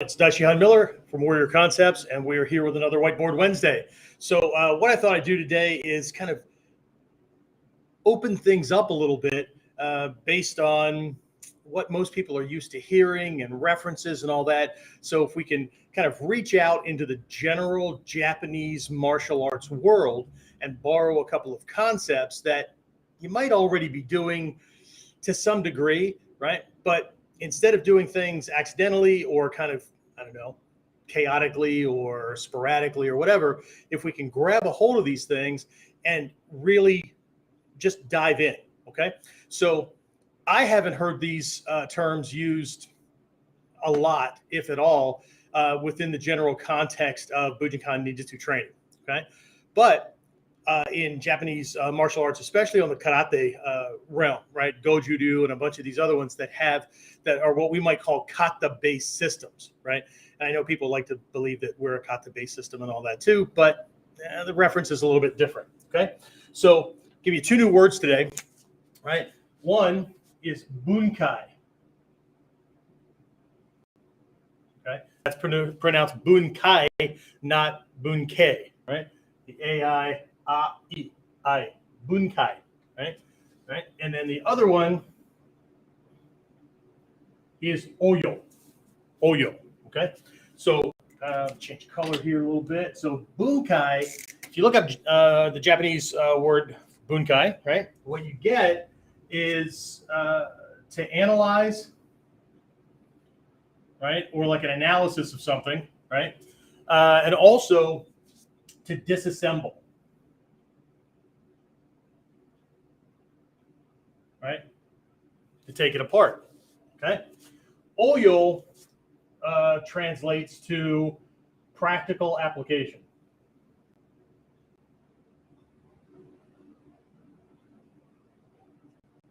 It's Dai-Shihan Miller from Warrior Concepts, and we're here with another Whiteboard Wednesday. So what I thought I'd do today is kind of open things up a little bit based on what most people are used to hearing and references and all that. So if we can kind of reach out into the general Japanese martial arts world and borrow a couple of concepts that you might already be doing to some degree, right? But instead of doing things accidentally or kind of, I don't know, chaotically or sporadically or whatever, if we can grab a hold of these things and really just dive in, okay? So I haven't heard these terms used a lot, if at all, within the general context of Bujinkan Ninjutsu training, okay? But in Japanese martial arts, especially on the karate realm, right? Goju-do and a bunch of these other ones that are what we might call kata-based systems, right? And I know people like to believe that we're a kata-based system and all that too, but the reference is a little bit different, okay? So I'll give you two new words today, right? One is bunkai, okay? That's pronounced bunkai, not bunkei, right? The A-I, A-I, bunkai, right? Right? And then the other one is oyo, okay? So change color here a little bit. So bunkai, if you look up the Japanese word bunkai, right? What you get is to analyze, right? Or like an analysis of something, right? And also to disassemble, right? To take it apart, okay? Oyo translates to practical application.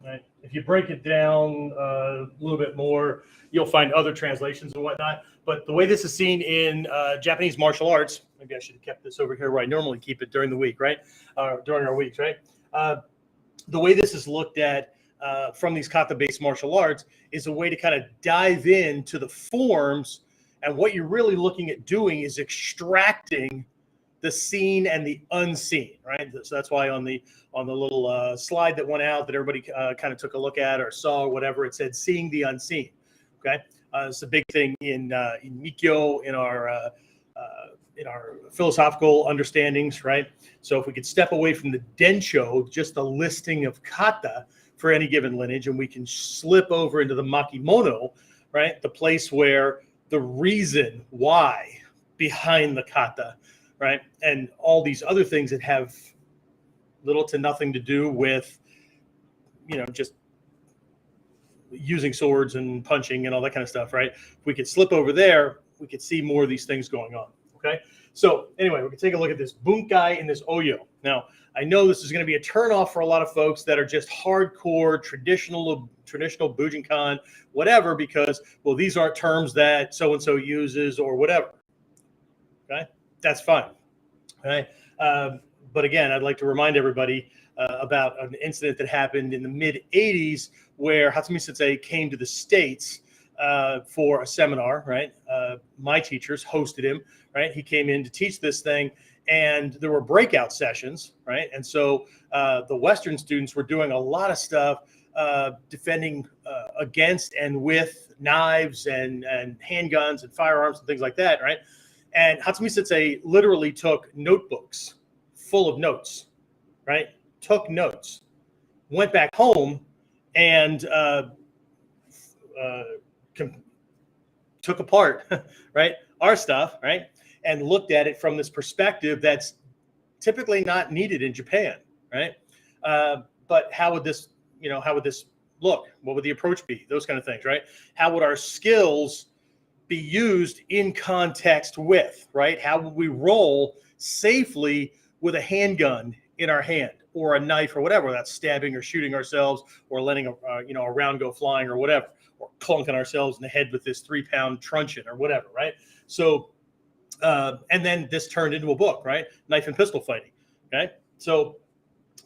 Right? If you break it down a little bit more, you'll find other translations and whatnot. But the way this is seen in Japanese martial arts, maybe I should have kept this over here where I normally keep it during the week, right? During our weeks, right? The way this is looked at from these kata-based martial arts is a way to kind of dive into the forms, and what you're really looking at doing is extracting the seen and the unseen, right? So that's why on the little slide that went out that everybody kind of took a look at or saw or whatever, it said seeing the unseen. Okay, it's a big thing in Mikyo, in our philosophical understandings, right? So if we could step away from the densho, just a listing of kata for any given lineage, and we can slip over into the makimono, right? The place where the reason why behind the kata, right? And all these other things that have little to nothing to do with, just using swords and punching and all that kind of stuff, right? If we could slip over there, we could see more of these things going on, okay? So anyway, we can take a look at this bunkai and this oyo. Now, I know this is going to be a turnoff for a lot of folks that are just hardcore, traditional Bujinkan, whatever, because, well, these aren't terms that so-and-so uses or whatever, okay? That's fine, okay? But again, I'd like to remind everybody about an incident that happened in the mid-'80s where Hatsumi Sensei came to the States for a seminar, right? My teachers hosted him, right? He came in to teach this thing, and there were breakout sessions, right? And so the Western students were doing a lot of stuff defending against and with knives and handguns and firearms and things like that, right? And Hatsumi Sensei literally took notebooks full of notes, right? Took notes, went back home, and took apart, right, our stuff, right, and looked at it from this perspective that's typically not needed in Japan, right? But how would this look? What would the approach be? Those kind of things, right? How would our skills be used in context with, right? How would we roll safely with a handgun in our hand or a knife or whatever, without stabbing or shooting ourselves or letting a round go flying or whatever, or clunking ourselves in the head with this 3-pound truncheon or whatever, right? So, and then this turned into a book, right? Knife and pistol fighting, okay? So,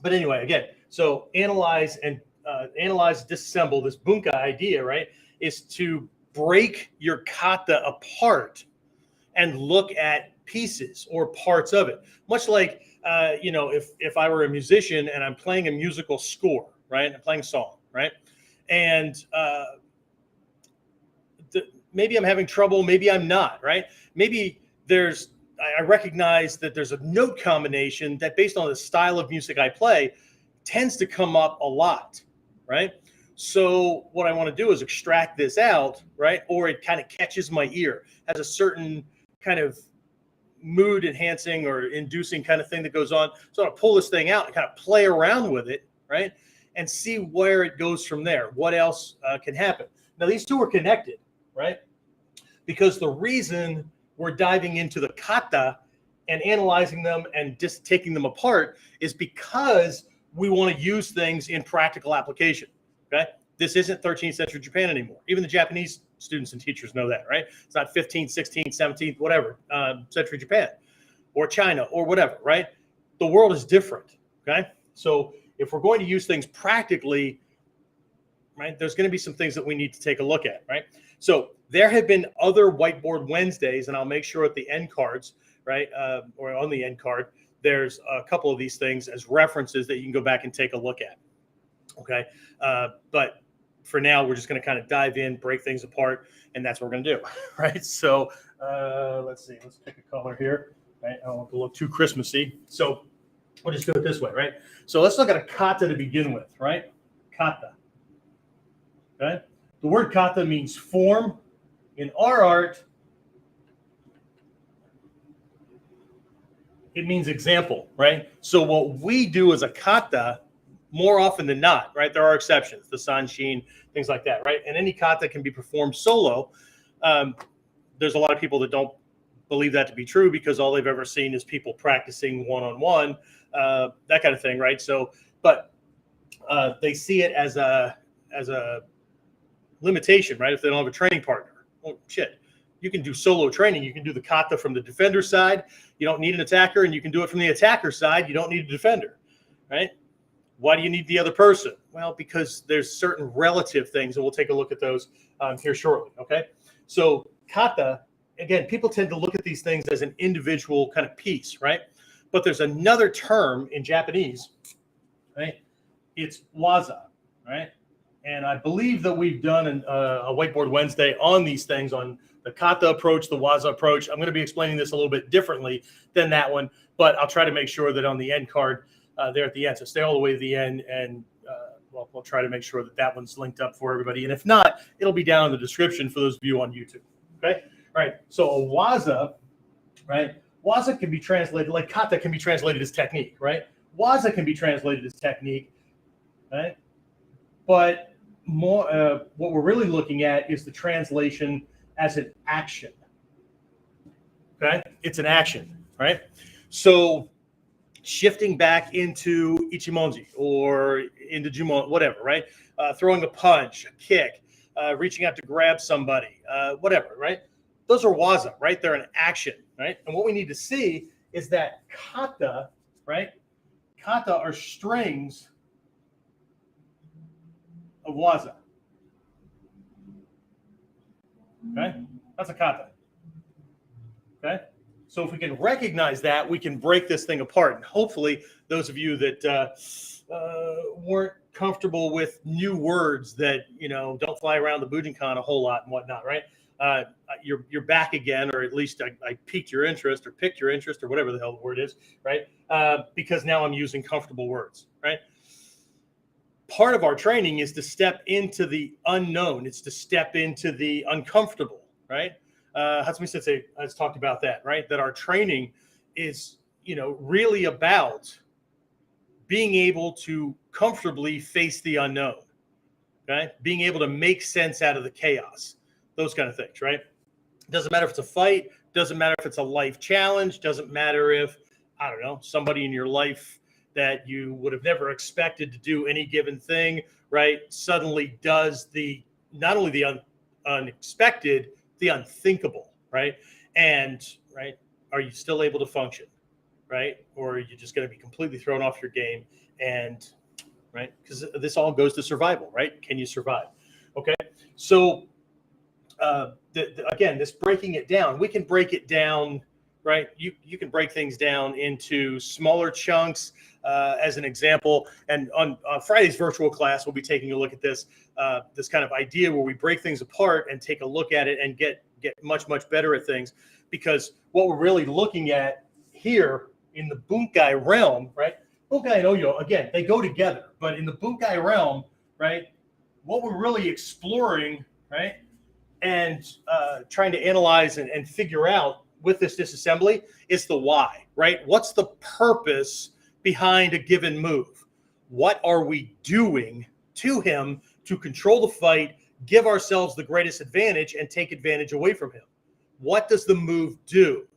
but anyway, again, so analyze, disassemble. This bunkai idea, right, is to break your kata apart and look at pieces or parts of it. Much like, if I were a musician and I'm playing a musical score, right? I'm playing a song, right? And maybe I'm having trouble, maybe I'm not, right? Maybe I recognize that there's a note combination that, based on the style of music I play, tends to come up a lot, right? So what I want to do is extract this out, right? Or it kind of catches my ear, has a certain kind of mood enhancing or inducing kind of thing that goes on. So I want to pull this thing out and kind of play around with it, right? And see where it goes from there. What else can happen? Now, these two are connected, right? Because the reason we're diving into the kata and analyzing them and just taking them apart is because we want to use things in practical application, okay? This isn't 13th century Japan anymore. Even the Japanese students and teachers know that, right? It's not 15th, 16th, 17th, whatever, century Japan or China or whatever, right? The world is different, okay? So if we're going to use things practically, right, there's going to be some things that we need to take a look at, right? So there have been other Whiteboard Wednesdays, and I'll make sure at the end cards, right, or on the end card, there's a couple of these things as references that you can go back and take a look at, okay? But for now, we're just going to kind of dive in, break things apart, and that's what we're going to do, right? So let's see. Let's pick a color here, right? I don't want it to look too Christmassy. So we'll just do it this way, right? So let's look at a kata to begin with, right? Kata, okay? The word kata means form. In our art, it means example, right? So what we do as a kata, more often than not, right? There are exceptions, the sanshin, things like that, right? And any kata can be performed solo. There's a lot of people that don't believe that to be true because all they've ever seen is people practicing one-on-one, that kind of thing, right? So, but they see it as a limitation, right? If they don't have a training partner. Well, shit, you can do solo training. You can do the kata from the defender side. You don't need an attacker, and you can do it from the attacker side. You don't need a defender, right? Why do you need the other person? Well, because there's certain relative things, and we'll take a look at those here shortly, okay? So kata, again, people tend to look at these things as an individual kind of piece, right? But there's another term in Japanese, right? It's waza, right? And I believe that we've done a Whiteboard Wednesday on these things, on the kata approach, the waza approach. I'm going to be explaining this a little bit differently than that one, but I'll try to make sure that on the end card there at the end. So stay all the way to the end, and we'll try to make sure that that one's linked up for everybody. And if not, it'll be down in the description for those of you on YouTube. Okay? All right. So a waza, right? Waza can be translated, like kata can be translated as technique, right? Waza can be translated as technique, right? But more, what we're really looking at is the translation as an action. Okay, it's an action, right? So shifting back into ichimonji or into jumon, whatever, right? Throwing a punch, a kick, reaching out to grab somebody, whatever, right? Those are waza, right? They're an action, right? And what we need to see is that kata, right? Kata are strings of waza. Okay, that's a kata. Okay, so if we can recognize that, we can break this thing apart. And hopefully, those of you that weren't comfortable with new words that don't fly around the Bujinkan a whole lot and whatnot, right? You're back again, or at least I piqued your interest, or picked your interest, or whatever the hell the word is, right? Because now I'm using comfortable words, right? Part of our training is to step into the unknown. It's to step into the uncomfortable, right? Hatsumi Sensei has talked about that, right? That our training is, really about being able to comfortably face the unknown, okay? Being able to make sense out of the chaos, those kind of things, right? Doesn't matter if it's a fight, doesn't matter if it's a life challenge, doesn't matter if, I don't know, somebody in your life that you would have never expected to do any given thing, right, suddenly does not only the unexpected, the unthinkable, right? And, right, are you still able to function, right? Or are you just going to be completely thrown off your game? And, right, because this all goes to survival, right? Can you survive? Okay, so again, this breaking it down, we can break it down, right? You can break things down into smaller chunks, as an example. And on Friday's virtual class, we'll be taking a look at this kind of idea where we break things apart and take a look at it and get much, much better at things. Because what we're really looking at here in the bunkai realm, right? Bunkai and Oyo, again, they go together. But in the bunkai realm, right, what we're really exploring, right, and trying to analyze and figure out with this disassembly is the why, right? What's the purpose behind a given move? What are we doing to him to control the fight, give ourselves the greatest advantage, and take advantage away from him? What does the move do?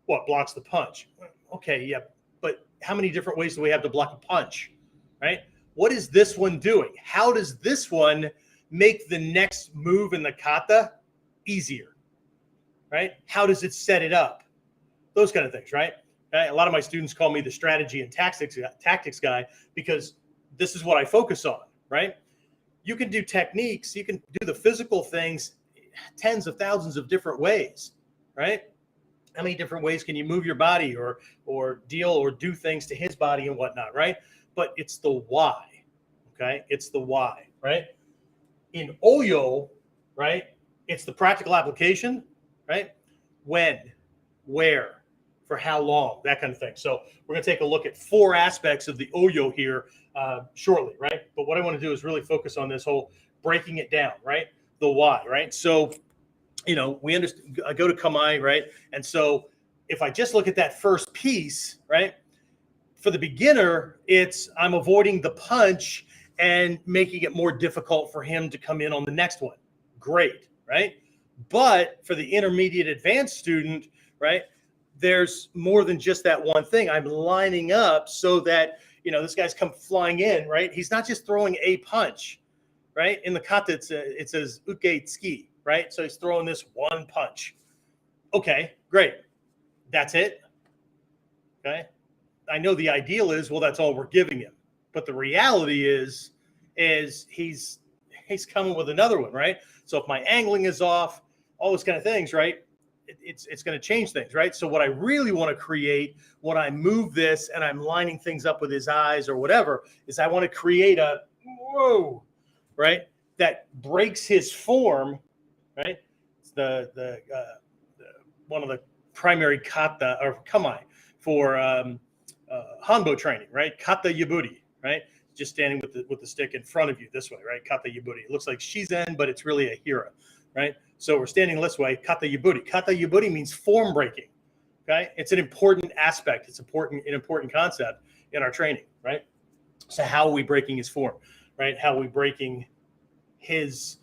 Well, it blocks the punch. Okay, yeah, but how many different ways do we have to block a punch, right? What is this one doing? How does this one make the next move in the kata easier, right? How does it set it up? Those kind of things, right? A lot of my students call me the strategy and tactics guy because this is what I focus on, right? You can do techniques, you can do the physical things tens of thousands of different ways, right? How many different ways can you move your body or deal or do things to his body and whatnot, right? But it's the why, okay? It's the why, right? In Oyo, right, it's the practical application, right? When, where, for how long, that kind of thing. So we're going to take a look at 4 aspects of the Oyo here shortly, right? But what I want to do is really focus on this whole breaking it down, right? The why, right? So, you know, we understand, I go to Kamai, right? And so if I just look at that first piece, right, for the beginner, it's I'm avoiding the punch and making it more difficult for him to come in on the next one. Great, right? But for the intermediate advanced student, right, there's more than just that one thing. I'm lining up so that, you know, this guy's come flying in, right? He's not just throwing a punch, right? In the kata, it says uke tsuki, right? So he's throwing this one punch. Okay, great. That's it. Okay. I know the ideal is, well, that's all we're giving him. But the reality is he's coming with another one, right? So if my angling is off, all those kind of things, right? It's going to change things, right? So what I really want to create when I move this and I'm lining things up with his eyes or whatever is I want to create a whoa, right? That breaks his form, right? It's the one of the primary kata or kamai for hanbo training, right? Kata yaburi, right? Just standing with the stick in front of you this way, right? Kata yaburi. It looks like shizen, but it's really a hira, right? So we're standing this way, kata yaburi. Kata yaburi means form breaking, okay? It's an important aspect. It's an important concept in our training, right? So how are we breaking his form, right? How are we breaking his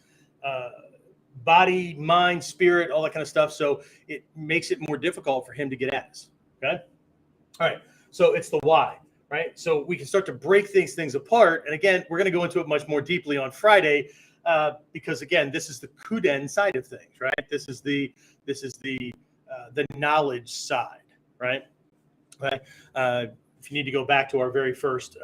body, mind, spirit, all that kind of stuff. So it makes it more difficult for him to get at us, okay? All right, so it's the why, right? So we can start to break things apart. And again, we're going to go into it much more deeply on Friday because again, this is the kuden side of things, right? This is the knowledge side, right? Right. If you need to go back to our very first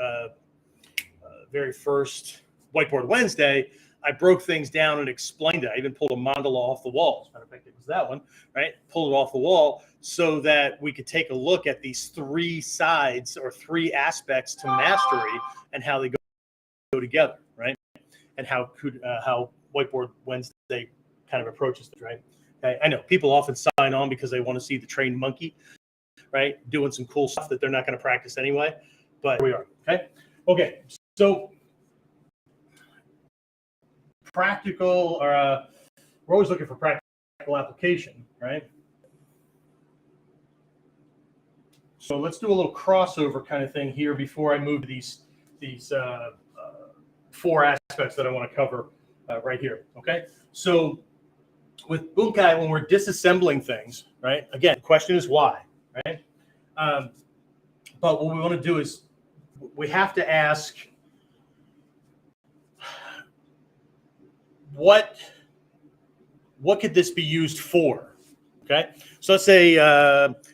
Whiteboard Wednesday, I broke things down and explained it. I even pulled a mandala off the wall. As a matter of fact, it was that one, right? Pulled it off the wall so that we could take a look at these 3 sides or 3 aspects to mastery and how they go together, right? And how Whiteboard Wednesday kind of approaches it, right? Okay. I know people often sign on because they want to see the trained monkey, right? Doing some cool stuff that they're not going to practice anyway, but here we are, okay? Okay, so practical, or we're always looking for practical application, right? So let's do a little crossover kind of thing here before I move to these 4 aspects that I want to cover right here, okay? So with bunkai, when we're disassembling things, right? Again, the question is why, right? But what we want to do is we have to ask, what could this be used for? Okay, so let's say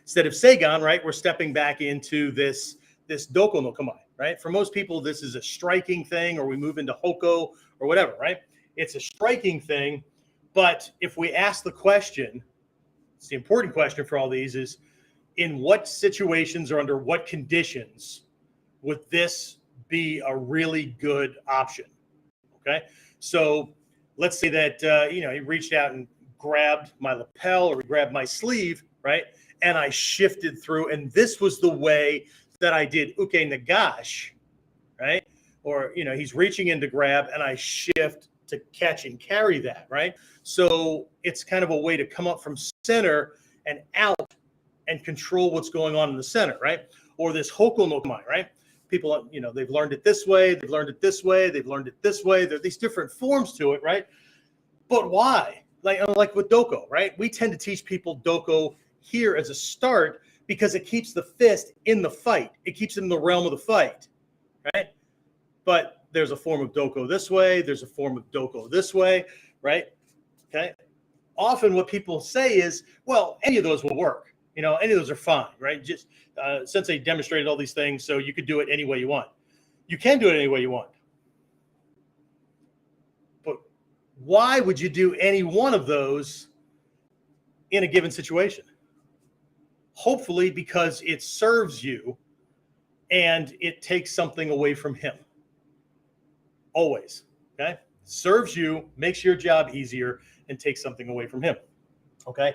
instead of seigan, right, we're stepping back into this doko no kamai, right? For most people, this is a striking thing, or we move into hoko or whatever, right? It's a striking thing, But if we ask the question, it's the important question for all these is, in what situations or under what conditions would this be a really good option? Okay. So let's say that, he reached out and grabbed my lapel or grabbed my sleeve, right? And I shifted through, and this was the way that I did uke nagash, right? Or, he's reaching in to grab and I shift to catch and carry that, right? So it's kind of a way to come up from center and out and control what's going on in the center, right? Or this hoko no kamae, right? People, they've learned it this way, they've learned it this way, they've learned it this way. There are these different forms to it, right? But why? Like with doko, right? We tend to teach people doko here as a start because it keeps the fist in the fight. It keeps it in the realm of the fight, right? But there's a form of doko this way. There's a form of doko this way, right? Okay. Often what people say is, well, any of those will work. Any of those are fine, right? Just Sensei demonstrated all these things, so you could do it any way you want. You can do it any way you want. But why would you do any one of those in a given situation? Hopefully because it serves you and it takes something away from him. Always, okay? Serves you, makes your job easier, and takes something away from him, okay?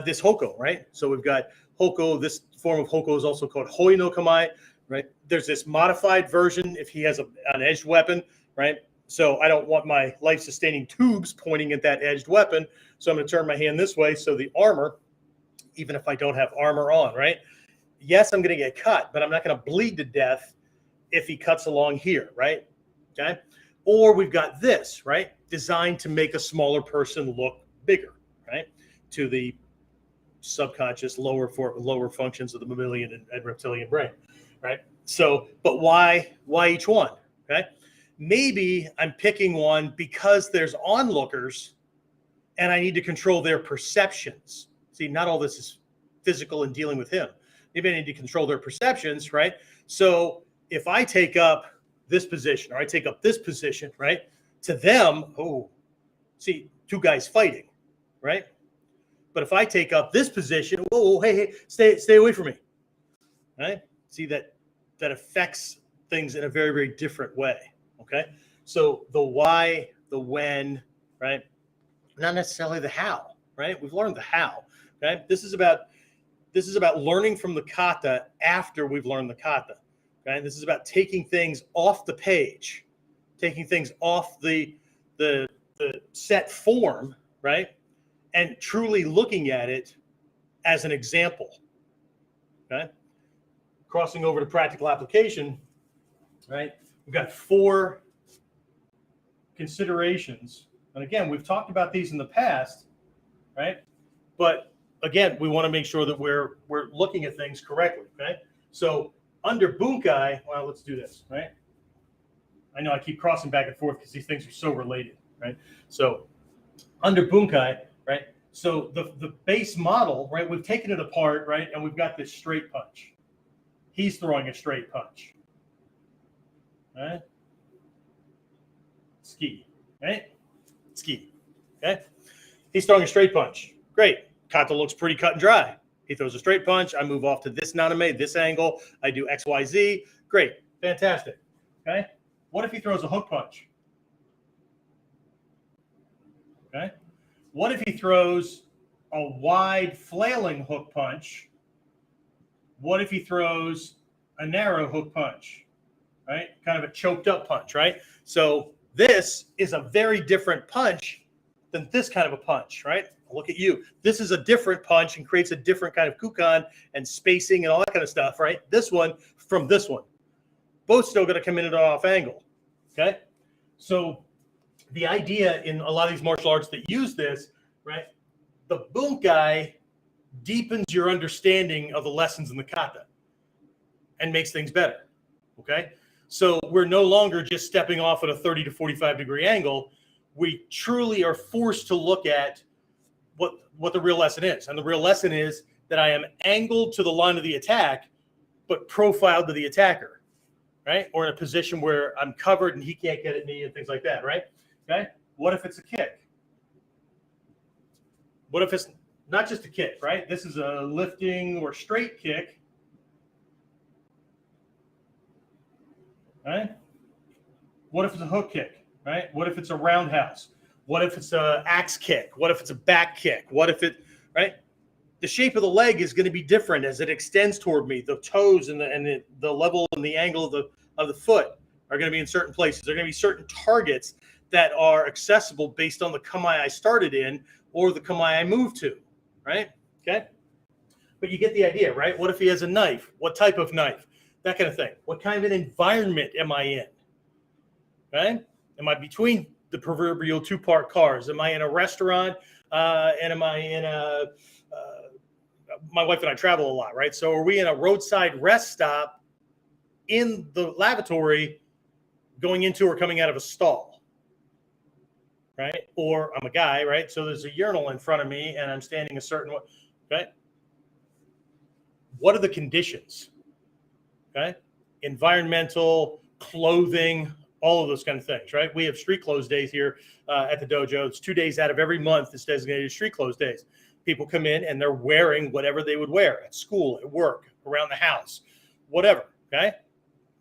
This hoko, right? So we've got hoko. This form of hoko is also called hoi no kamae, right? There's this modified version if he has an edged weapon, right? So I don't want my life-sustaining tubes pointing at that edged weapon, so I'm going to turn my hand this way so the armor, even if I don't have armor on, right? Yes, I'm going to get cut, but I'm not going to bleed to death if he cuts along here, right? Okay. Or we've got this, right? Designed to make a smaller person look bigger, right? To the subconscious lower functions of the mammalian and reptilian brain, right? So, but why each one? Okay. Maybe I'm picking one because there's onlookers and I need to control their perceptions. See, not all this is physical and dealing with him. Maybe I need to control their perceptions, right? So if I take up this position or I take up this position, right? To them, see, two guys fighting, right? But if I take up this position, hey, stay away from me, right? See, that affects things in a very, very different way, okay? So the why, the when, right? Not necessarily the how, right? We've learned the how, okay? This is about learning from the kata after we've learned the kata. Okay, this is about taking things off the page, taking things off the set form, right, and truly looking at it as an example. Okay, crossing over to practical application, right? We've got 4 considerations, and again, we've talked about these in the past, right? But again, we want to make sure that we're looking at things correctly. Okay, so under bunkai, well, let's do this, right? I know I keep crossing back and forth because these things are so related, right? So under bunkai, right? So the base model, right? We've taken it apart, right? And we've got this straight punch. He's throwing a straight punch, right? Ski, right? Ski, okay? He's throwing a straight punch. Great. Kata looks pretty cut and dry. He throws a straight punch. I move off to this naname, this angle. I do X, Y, Z. Great. Fantastic. Okay. What if he throws a hook punch? Okay. What if he throws a wide flailing hook punch? What if he throws a narrow hook punch? Right? Kind of a choked up punch, right? So this is a very different punch than this kind of a punch, right? Look at you. This is a different punch and creates a different kind of kukan and spacing and all that kind of stuff, right? This one from this one. Both still going to come in at an off angle, okay? So the idea in a lot of these martial arts that use this, right, the bunkai deepens your understanding of the lessons in the kata and makes things better, okay? So we're no longer just stepping off at a 30 to 45 degree angle. We truly are forced to look at what the real lesson is. And the real lesson is that I am angled to the line of the attack, but profiled to the attacker, right? Or in a position where I'm covered and he can't get at me and things like that, right? Okay. What if it's a kick? What if it's not just a kick, right? This is a lifting or straight kick, right? What if it's a hook kick, right? What if it's a roundhouse? What if it's an axe kick? What if it's a back kick? What if it, right? The shape of the leg is going to be different as it extends toward me. The toes and the level and the angle of the foot are going to be in certain places. There are going to be certain targets that are accessible based on the kamae I started in or the kamae I moved to, right? Okay. But you get the idea, right? What if he has a knife? What type of knife? That kind of thing. What kind of an environment am I in? Right? Am I between the proverbial two-part cars? Am I in a restaurant? And am I in a my wife and I travel a lot, right? So are we in a roadside rest stop in the lavatory going into or coming out of a stall, right? Or I'm a guy, right? So there's a urinal in front of me and I'm standing a certain way, okay? What are the conditions, okay? Environmental, clothing, all of those kind of things, right? We have street clothes days here at the dojo. It's 2 days out of every month that's designated street clothes days. People come in and they're wearing whatever they would wear at school, at work, around the house, whatever, okay?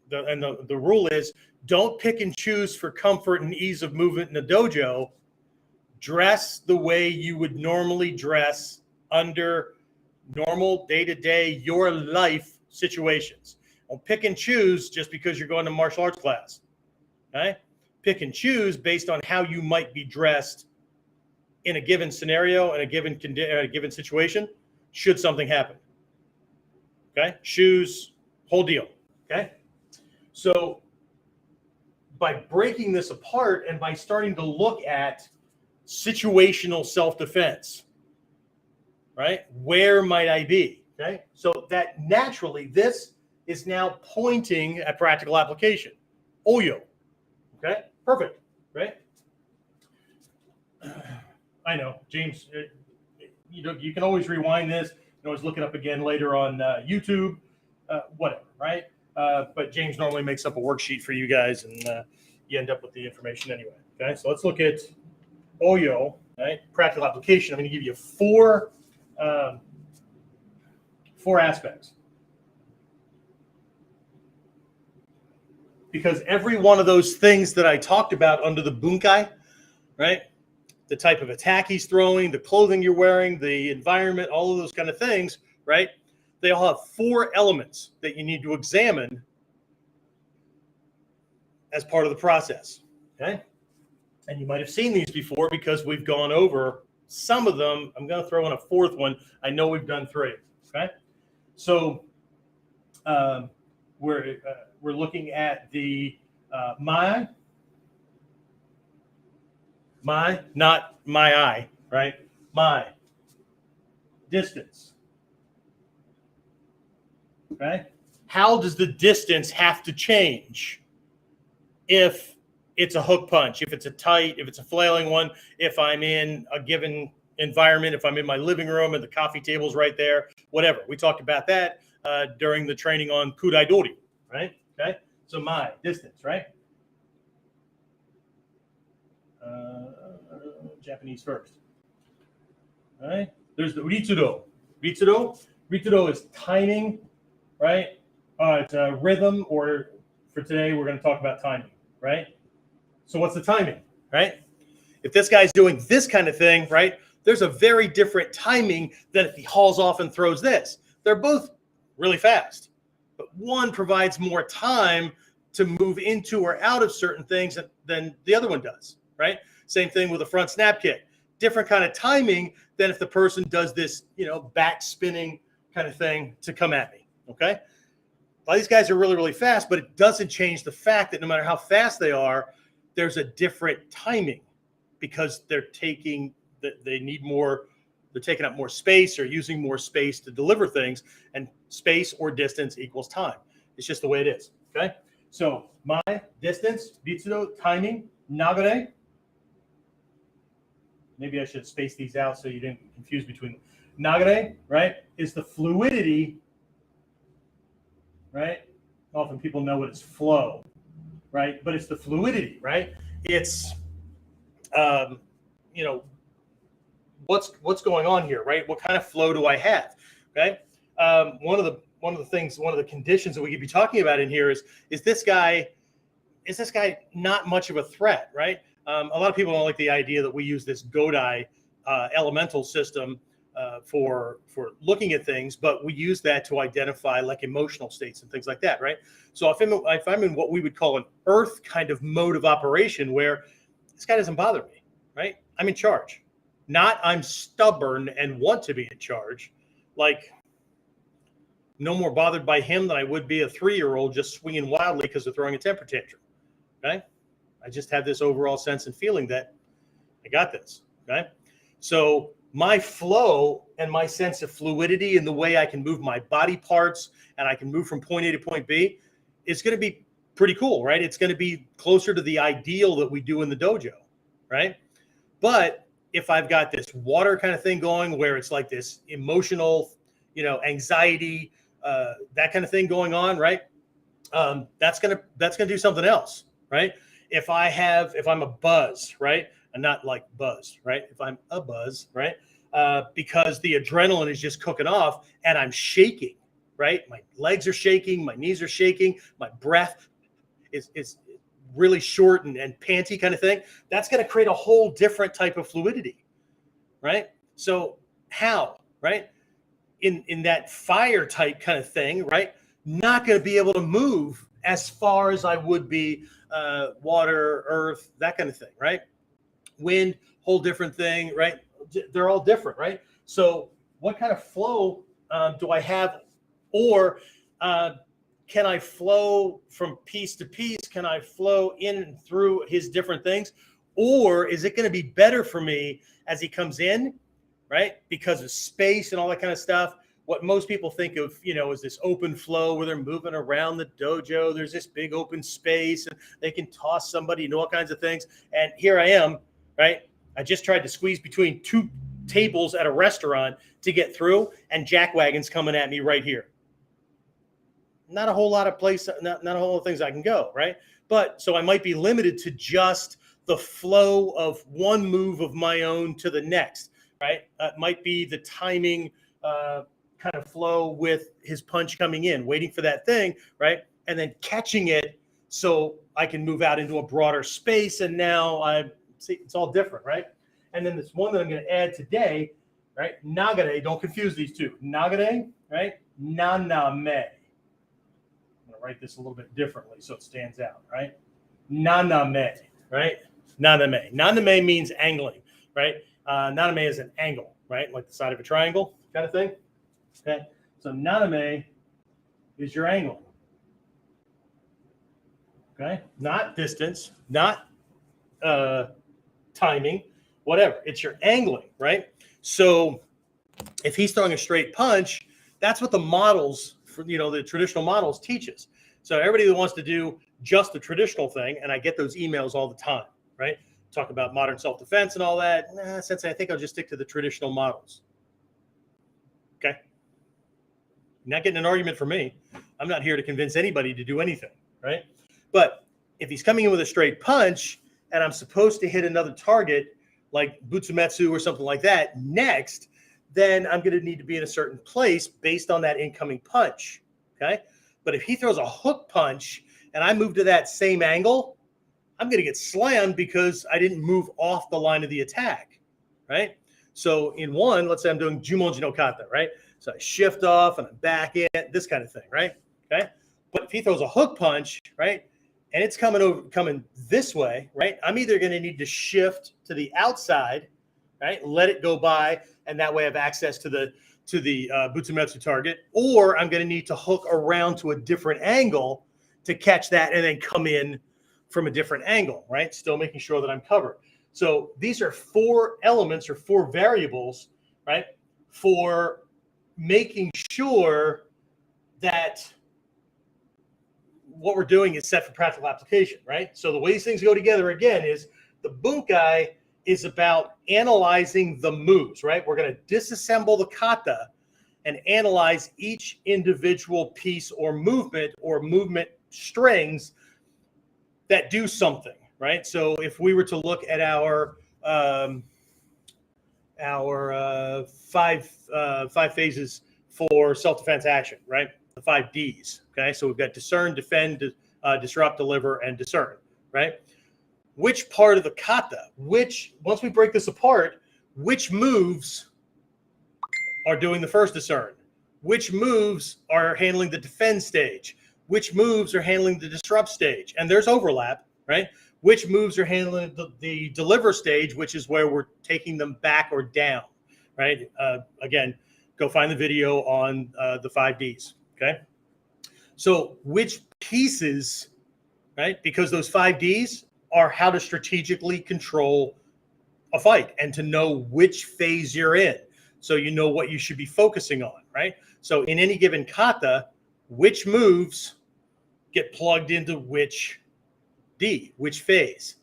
The rule is don't pick and choose for comfort and ease of movement in the dojo. Dress the way you would normally dress under normal day-to-day, your life situations. Don't pick and choose just because you're going to martial arts class, okay? Pick and choose based on how you might be dressed in a given scenario, in a given situation, should something happen. Okay, shoes, whole deal. Okay, so by breaking this apart and by starting to look at situational self-defense, right? Where might I be? Okay, so that naturally this is now pointing at practical application. Oyo. Okay, perfect, right? I know, James, you can always rewind this. You can always look it up again later on YouTube, whatever, right? But James normally makes up a worksheet for you guys, and you end up with the information anyway. Okay, so let's look at Oyo, right? Practical application. I'm going to give you four aspects. Because every one of those things that I talked about under the bunkai, right? The type of attack he's throwing, the clothing you're wearing, the environment, all of those kind of things, right? They all have four elements that you need to examine as part of the process, okay? And you might have seen these before because we've gone over some of them. I'm going to throw in a fourth one. I know we've done three, okay? So we're looking at the mai-ai. My, not mai-ai, right? My, distance. Okay? How does the distance have to change if it's a hook punch, if it's a tight, if it's a flailing one, if I'm in a given environment, if I'm in my living room and the coffee table's right there, whatever. We talked about that during the training on kudaidori, right? Okay? So my, distance, right? Japanese first. All right. There's the ritsudo. Ritsudo is timing, right? It's rhythm, or for today, we're going to talk about timing, right? So what's the timing, right? If this guy's doing this kind of thing, right, there's a very different timing than if he hauls off and throws this. They're both really fast, but one provides more time to move into or out of certain things than the other one does, right? Same thing with a front snap kick. Different kind of timing than if the person does this, back spinning kind of thing to come at me, okay? Well, these guys are really, really fast, but it doesn't change the fact that no matter how fast they are, there's a different timing because they're taking up more space or using more space to deliver things, and space or distance equals time. It's just the way it is, okay? So my, distance, ritsudo, timing, nagare. Maybe I should space these out so you didn't get confused between them. Nagare, right, is the fluidity, right? Often people know what is flow, right? But it's the fluidity, right? It's, what's going on here, right? What kind of flow do I have? Okay. One of the conditions that we could be talking about in here is this guy not much of a threat, right? A lot of people don't like the idea that we use this Godai elemental system for looking at things, but we use that to identify like emotional states and things like that, right? So if I'm in what we would call an earth kind of mode of operation where this guy doesn't bother me, right? I'm in charge. Not I'm stubborn and want to be in charge. Like, no more bothered by him than I would be a 3-year-old just swinging wildly because they're throwing a temper tantrum. Okay. I just have this overall sense and feeling that I got this. Okay. So my flow and my sense of fluidity and the way I can move my body parts and I can move from point A to point B is going to be pretty cool, right? It's going to be closer to the ideal that we do in the dojo, right? But if I've got this water kind of thing going where it's like this emotional, anxiety, that kind of thing going on, right? That's gonna do something else, right? If I'm a buzz, right? And not like buzz, right? If I'm a buzz, right? Because the adrenaline is just cooking off and I'm shaking, right? My legs are shaking, my knees are shaking, my breath is really short and panty kind of thing. That's going to create a whole different type of fluidity, right? So how, right? In that fire type kind of thing, right? Not going to be able to move as far as I would be water, earth, that kind of thing, right? Wind, whole different thing, right? They're all different, right? So what kind of flow do I have? Or can I flow from piece to piece? Can I flow in and through his different things? Or is it going to be better for me as he comes in, right? Because of space and all that kind of stuff. What most people think of, is this open flow where they're moving around the dojo. There's this big open space and they can toss somebody and all kinds of things. And here I am, right? I just tried to squeeze between 2 tables at a restaurant to get through, and jackwagon's coming at me right here. Not a whole lot of not a whole lot of things I can go, right? But so I might be limited to just the flow of one move of my own to the next, right? It might be the timing kind of flow with his punch coming in, waiting for that thing, right? And then catching it so I can move out into a broader space. And now it's all different, right? And then this one that I'm going to add today, right? Nagare, don't confuse these two. Nagare, right? Naname. I'm going to write this a little bit differently so it stands out, right? Naname, right? Naname. Naname means angling, right? Naname is an angle, right? Like the side of a triangle kind of thing. Okay, so naname is your angle. Okay, not distance, not timing, whatever. It's your angling, right? So if he's throwing a straight punch, that's what the models, the traditional models teaches. So everybody that wants to do just the traditional thing, and I get those emails all the time, right? Talk about modern self-defense and all that. Sensei, I think I'll just stick to the traditional models. Okay. You're not getting an argument from me. I'm not here to convince anybody to do anything, right? But if he's coming in with a straight punch and I'm supposed to hit another target like Butsumetsu or something like that next, then I'm going to need to be in a certain place based on that incoming punch, okay? But if he throws a hook punch and I move to that same angle, I'm going to get slammed because I didn't move off the line of the attack, right? So in one, let's say I'm doing Jumonji no Kata, right? So I shift off and I'm back in, this kind of thing, right? Okay. But if he throws a hook punch, right, and it's coming this way, right, I'm either going to need to shift to the outside, right, let it go by, and that way I have access to the Butsumetsu target, or I'm going to need to hook around to a different angle to catch that and then come in from a different angle, right? Still making sure that I'm covered. So these are 4 elements or 4 variables, right, for making sure that what we're doing is set for practical application, right? So the way these things go together, again, is the bunkai is about analyzing the moves, right? We're going to disassemble the kata and analyze each individual piece or movement strings that do something, right? So if we were to look at our five phases for self-defense action, right? The 5 Ds. Okay, so we've got discern, defend, disrupt, deliver, and discern, right? Which part of the kata, once we break this apart, which moves are doing the first discern? Which moves are handling the defend stage? Which moves are handling the disrupt stage? And there's overlap, right? Which moves are handling the deliver stage, which is where we're taking them back or down, right? Again, go find the video on the 5 Ds, okay? So which pieces, right? Because those 5 Ds are how to strategically control a fight and to know which phase you're in. So you know what you should be focusing on, right? So in any given kata, which moves get plugged into which D, which phase,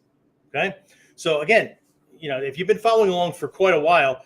okay? So again, you know, if you've been following along for quite a while,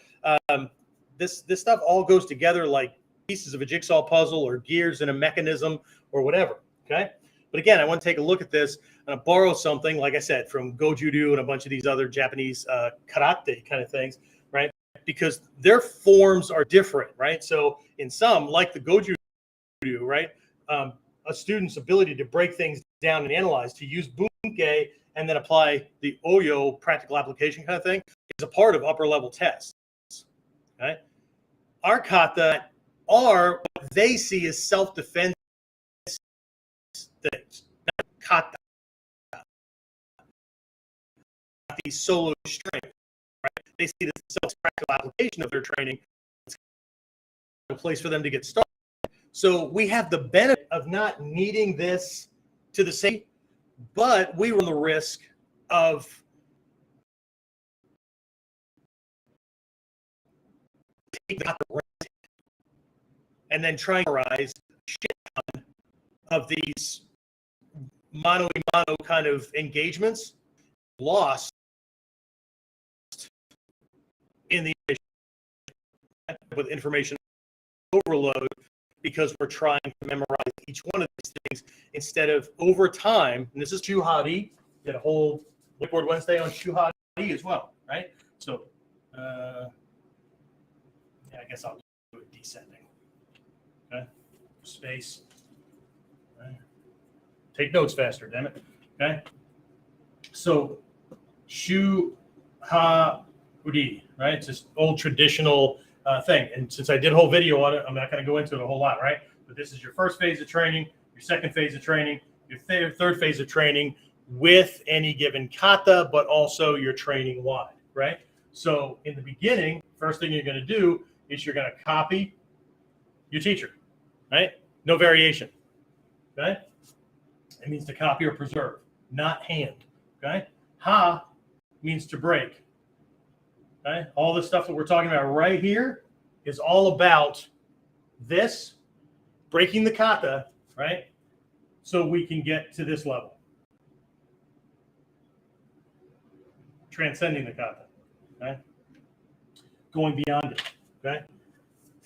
this stuff all goes together like pieces of a jigsaw puzzle or gears in a mechanism or whatever, okay? But again, I want to take a look at this and borrow something, like I said, from Goju-do and a bunch of these other Japanese karate kind of things, right? Because their forms are different, right? So in some, like the Goju-do, right? A student's ability to break things down and analyze, to use bunke and then apply the oyo practical application kind of thing is a part of upper level tests, okay? Our kata are what they see as self-defense things, not kata, these solo strength, right? They see this self-practical application of their training. It's a place for them to get started. So we have the benefit of not needing this to the same, but we run the risk of taking out the risk and then trying to rise shit of these mano-a-mano kind of engagements lost in the with information overload because we're trying to memorize each one of these things instead of over time. And this is Shuhari. Did a whole Whiteboard Wednesday on Shuhari as well, right? So, yeah, I guess I'll do it descending. Okay, space. Right. Take notes faster, damn it. Okay. So, Shuhari, right? It's this old traditional thing. And since I did a whole video on it, I'm not going to go into it a whole lot, right? But this is your first phase of training, your second phase of training, your third phase of training with any given kata, but also your training wide, right? So in the beginning, first thing you're going to do is you're going to copy your teacher, right? No variation, okay? It means to copy or preserve, not hand, okay? Ha means to break. Okay? All the stuff that we're talking about right here is all about this, breaking the kata, right? So we can get to this level. Transcending the kata, okay? Going beyond it, okay?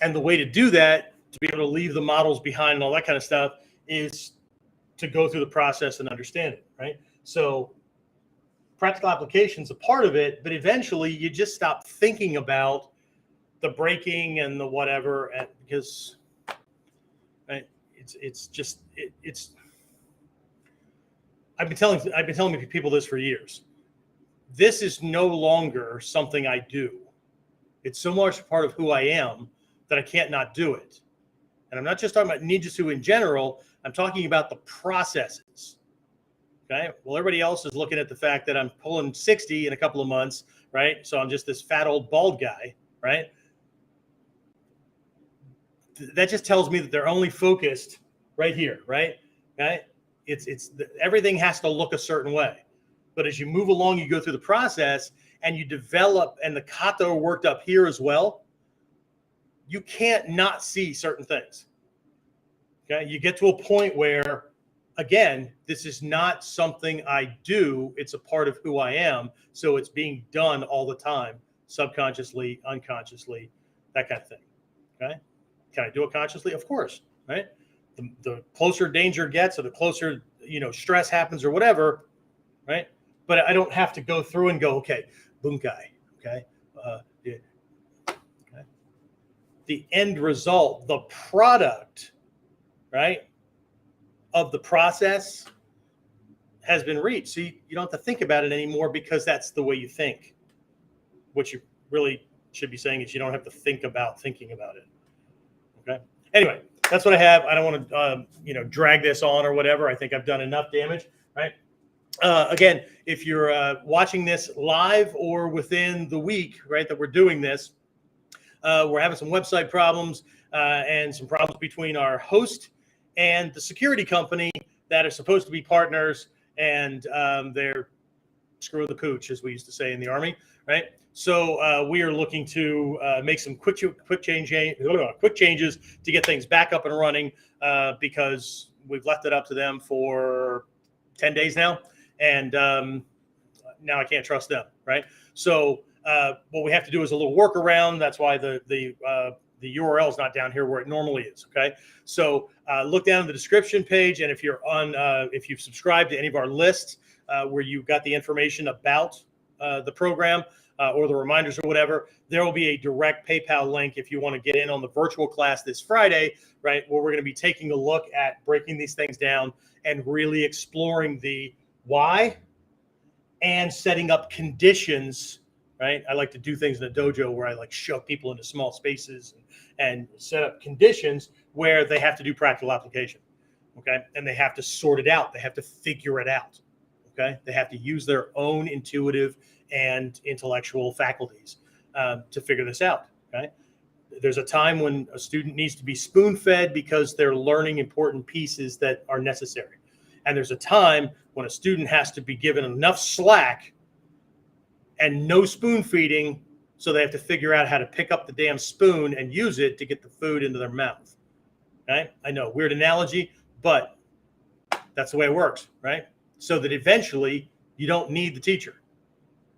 And the way to do that, to be able to leave the models behind and all that kind of stuff, is to go through the process and understand it, right? So practical application is a part of it, but eventually you just stop thinking about the breaking and the whatever, and because right, it's. I've been telling people this for years. This is no longer something I do. It's so much part of who I am that I can't not do it. And I'm not just talking about ninjutsu in general. I'm talking about the processes. Okay. Well, everybody else is looking at the fact that I'm pulling 60 in a couple of months, right? So I'm just this fat old bald guy, right? That just tells me that they're only focused right here, right? Okay. Everything has to look a certain way. But as you move along, you go through the process and you develop, and the kata are worked up here as well. You can't not see certain things. Okay. You get to a point where, again, this is not something I do. It's a part of who I am. So it's being done all the time, subconsciously, unconsciously, that kind of thing. Okay. Can I do it consciously? Of course. Right. The closer danger gets, or the closer, stress happens or whatever. Right. But I don't have to go through and go, okay, bunkai. Okay. the end result, the product, right, of the process has been reached. So you don't have to think about it anymore because that's the way you think. What you really should be saying is you don't have to think about thinking about it. Okay. Anyway, that's what I have. I don't want to, drag this on or whatever. I think I've done enough damage, right? Again, if you're watching this live or within the week, right, that we're doing this, we're having some website problems and some problems between our host and the security company that are supposed to be partners, and they're screw the cooch, as we used to say in the Army, right? So we are looking to make some quick changes to get things back up and running because we've left it up to them for 10 days now, and now I can't trust them, right? So what we have to do is a little workaround. That's why the URL is not down here where it normally is. Okay, so look down in the description page, and if you're on, if you've subscribed to any of our lists where you've got the information about the program or the reminders or whatever, there will be a direct PayPal link if you want to get in on the virtual class this Friday, right? Where we're going to be taking a look at breaking these things down and really exploring the why and setting up conditions. Right, I like to do things in a dojo where I like shove people into small spaces and set up conditions where they have to do practical application. Okay, and they have to sort it out. They have to figure it out. Okay, they have to use their own intuitive and intellectual faculties to figure this out. Okay, there's a time when a student needs to be spoon-fed because they're learning important pieces that are necessary, and there's a time when a student has to be given enough slack and no spoon feeding, so they have to figure out how to pick up the damn spoon and use it to get the food into their mouth. Right? I know, weird analogy, but that's the way it works, right? So that eventually you don't need the teacher.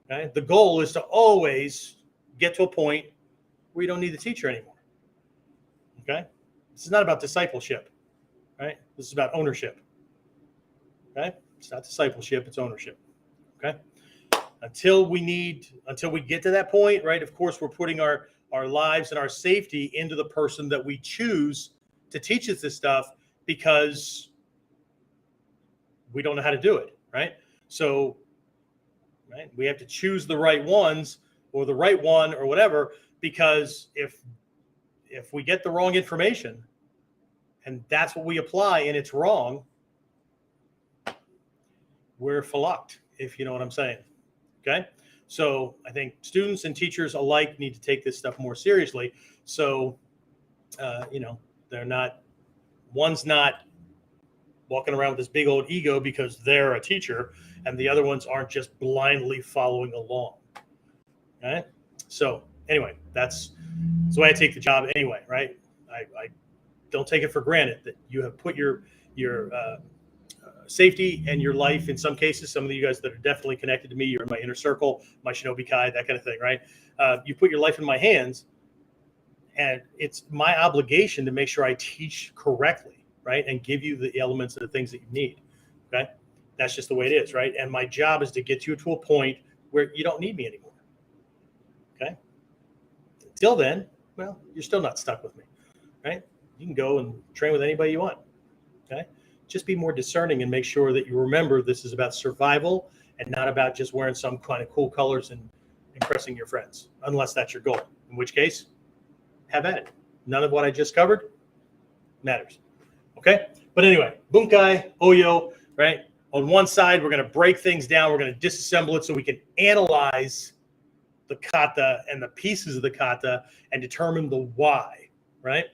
Right? The goal is to always get to a point where you don't need the teacher anymore. Okay? This is not about discipleship, right? This is about ownership. Okay? It's not discipleship, it's ownership. Okay? Until we get to that point, right? Of course, we're putting our lives and our safety into the person that we choose to teach us this stuff because we don't know how to do it, right? So, right, we have to choose the right ones or the right one or whatever, because if we get the wrong information and that's what we apply and it's wrong, we're fucked, if you know what I'm saying. Okay, so I think students and teachers alike need to take this stuff more seriously. So, they're not, one's not walking around with this big old ego because they're a teacher, and the other ones aren't just blindly following along. Okay, so anyway, that's the way I take the job anyway, right? I don't take it for granted that you have put your safety and your life, in some cases, some of you guys that are definitely connected to me, you're in my inner circle, my shinobi kai, that kind of thing, right? You put your life in my hands, and it's my obligation to make sure I teach correctly, right? And give you the elements of the things that you need, okay? That's just the way it is, right? And my job is to get you to a point where you don't need me anymore, okay? Until then, well, you're still not stuck with me, right? You can go and train with anybody you want, okay? Just be more discerning and make sure that you remember this is about survival and not about just wearing some kind of cool colors and impressing your friends, unless that's your goal, in which case, have at it. None of what I just covered matters. Okay? But anyway, bunkai, oyo, right? On one side, we're going to break things down. We're going to disassemble it so we can analyze the kata and the pieces of the kata and determine the why, right?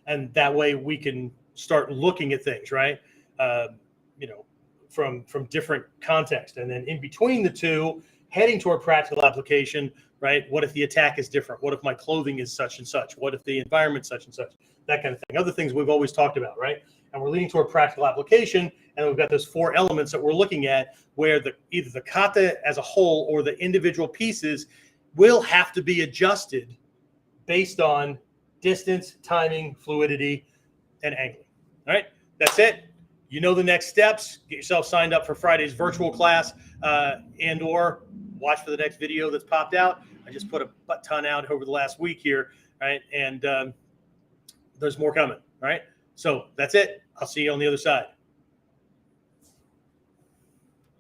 And that way we can start looking at things, right? From different context. And then in between the two, heading toward practical application, right? What if the attack is different? What if my clothing is such and such? What if the environment's such and such? That kind of thing. Other things we've always talked about, right? And we're leading toward practical application, and we've got those 4 elements that we're looking at where either the kata as a whole or the individual pieces will have to be adjusted based on distance, timing, fluidity, and angling. All right, that's it. You know the next steps. Get yourself signed up for Friday's virtual class and or watch for the next video that's popped out. I just put a butt ton out over the last week here. right? And there's more coming, right? So that's it. I'll see you on the other side.